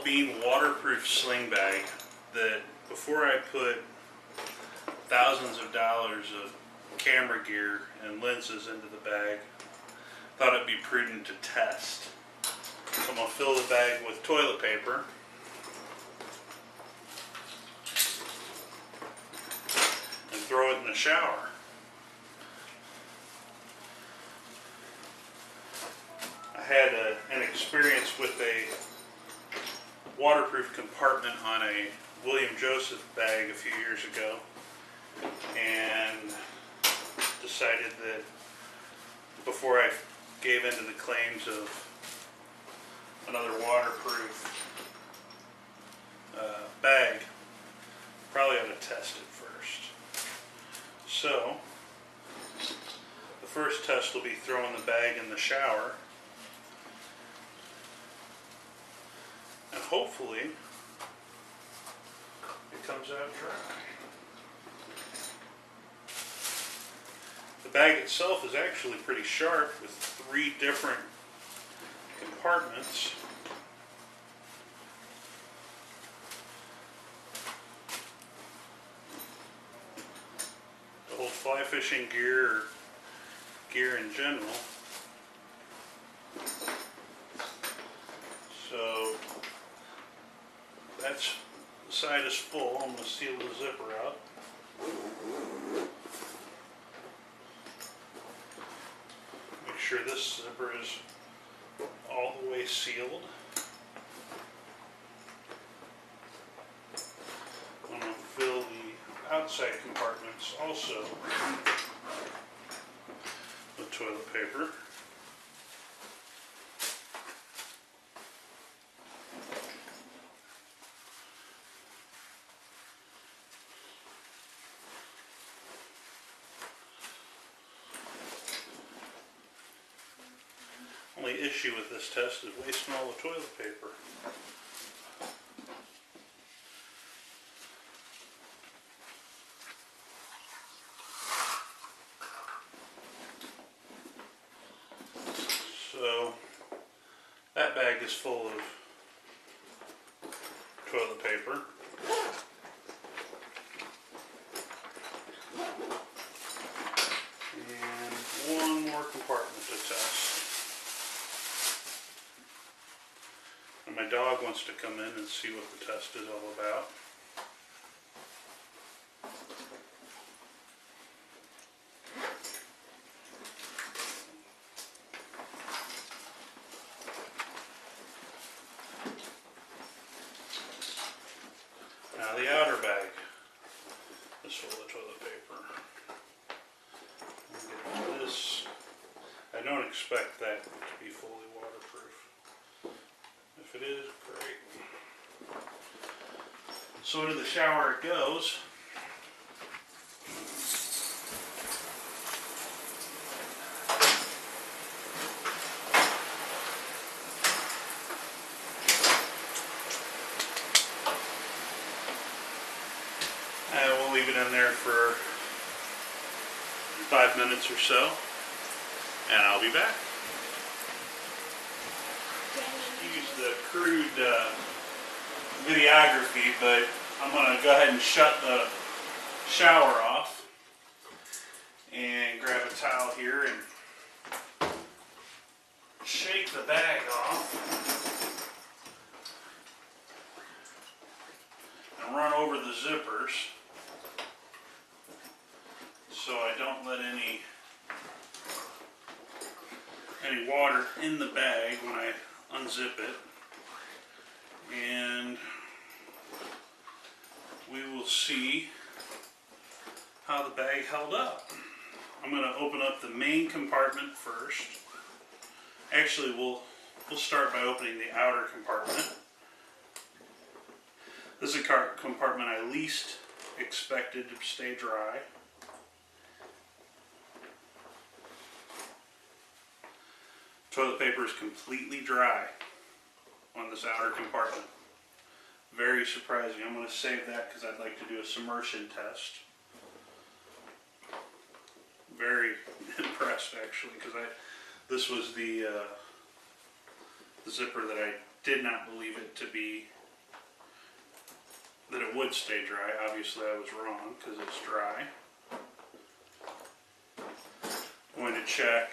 bean waterproof sling bag that before I put thousands of dollars of camera gear and lenses into the bag, thought it'd be prudent to test. So I'm going to fill the bag with toilet paper. And throw it in the shower. I had an experience with a waterproof compartment on a William Joseph bag a few years ago, and decided that before I gave into the claims of another waterproof bag, probably ought to test it first. So the first test will be throwing the bag in the shower, and hopefully it comes out dry. The bag itself is actually pretty sharp with 3 different compartments. To hold fly fishing gear or gear in general. So that's, the side is full. I'm going to seal the zipper out. Make sure this zipper is all the way sealed. I'm going to fill the outside compartments also with toilet paper. Only issue with this test is wasting all the toilet paper. So that bag is full of toilet paper. And one more compartment to test. And my dog wants to come in and see what the test is all about. Now the outer bag is full of toilet paper. Get this. I don't expect that to be fully waterproof. If it is, great. So into the shower it goes. And we'll leave it in there for 5 minutes or so, and I'll be back. Use the crude videography, but I'm going to go ahead and shut the shower off and grab a towel here and shake the bag off and run over the zippers so I don't let any water in the bag when I unzip it, and we will see how the bag held up. I'm going to open up the main compartment first. Actually, we'll start by opening the outer compartment. This is a compartment I least expected to stay dry. Toilet paper is completely dry on this outer compartment. Very surprising. I'm going to save that because I'd like to do a submersion test. Very impressed actually, because this was the zipper that I did not believe it to be that it would stay dry. Obviously I was wrong because it's dry. I'm going to check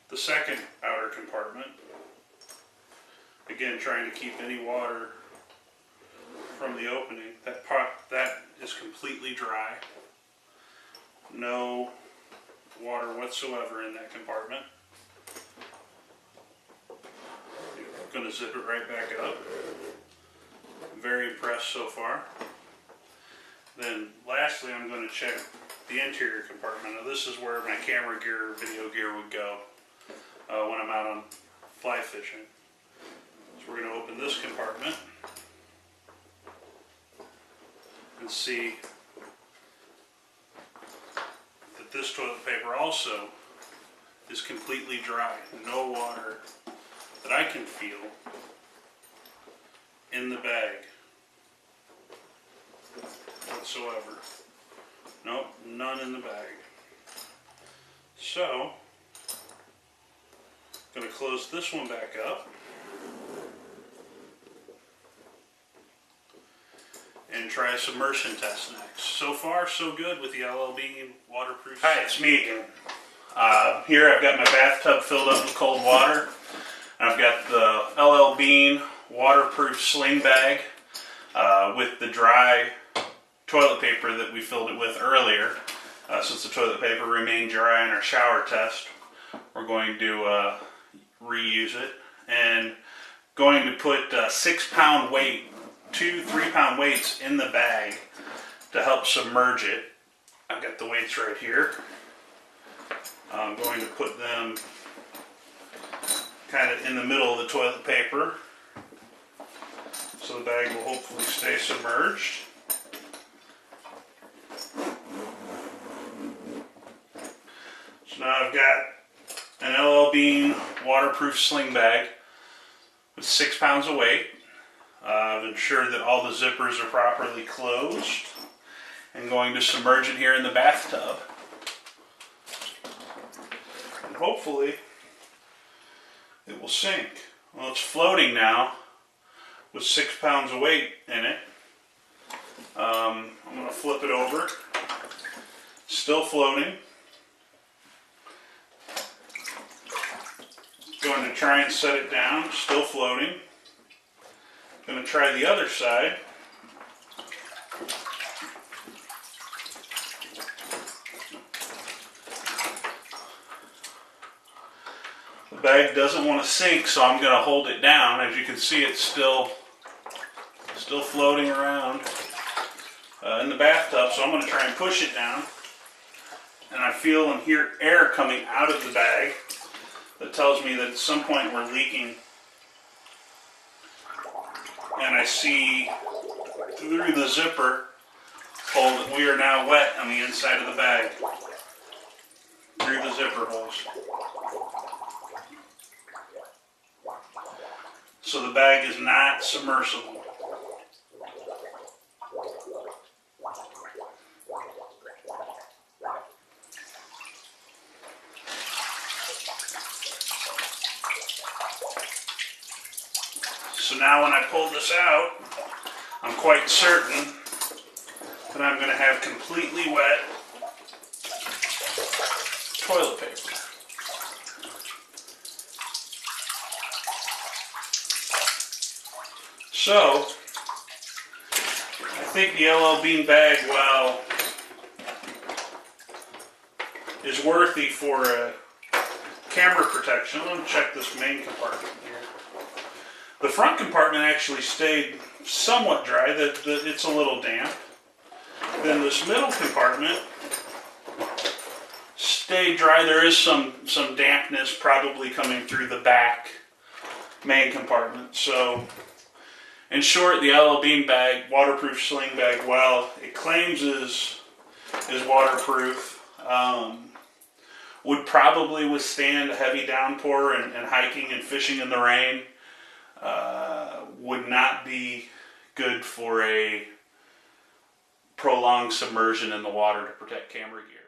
the second outer compartment. Again, trying to keep any water from the opening. That is completely dry. No water whatsoever in that compartment. I'm going to zip it right back up. I'm very impressed so far. Then lastly, I'm going to check the interior compartment. Now this is where my camera gear, video gear would go when I'm out on fly fishing. So we're going to open this compartment and see that this toilet paper also is completely dry. No water that I can feel in the bag whatsoever. Nope, none in the bag. So, I'm going to close this one back up and try a submersion test next. So far, so good with the LL Bean waterproof. Hi, it's me again. Here I've got my bathtub filled up with cold water. I've got the LL Bean waterproof sling bag with the dry toilet paper that we filled it with earlier. Since the toilet paper remained dry in our shower test, we're going to reuse it, and going to put 6-pound weight, 2 3-pound weights in the bag to help submerge it. I've got the weights right here. I'm going to put them kind of in the middle of the toilet paper so the bag will hopefully stay submerged. So now I've got an LL Bean waterproof sling bag with 6 pounds of weight. I've ensured that all the zippers are properly closed. I'm going to submerge it here in the bathtub. And hopefully it will sink. Well, it's floating now with 6 pounds of weight in it. I'm going to flip it over. Still floating. Going to try and set it down. Still floating. Going to try the other side. The bag doesn't want to sink, so I'm going to hold it down. As you can see, it's still floating around in the bathtub, so I'm going to try and push it down. And I feel and hear air coming out of the bag that tells me that at some point we're leaking. And I see through the zipper hole that we are now wet on the inside of the bag. Through the zipper holes. So the bag is not submersible. So now when I pull this out, I'm quite certain that I'm going to have completely wet toilet paper. So, I think the LL Bean bag, while is worthy for a camera protection. Let me check this main compartment here. The front compartment actually stayed somewhat dry. It's a little damp. Then this middle compartment stayed dry. There is some dampness probably coming through the back main compartment. So, in short, the LL Bean bag, waterproof sling bag, while it claims is waterproof, would probably withstand a heavy downpour and hiking and fishing in the rain. Would not be good for a prolonged submersion in the water to protect camera gear.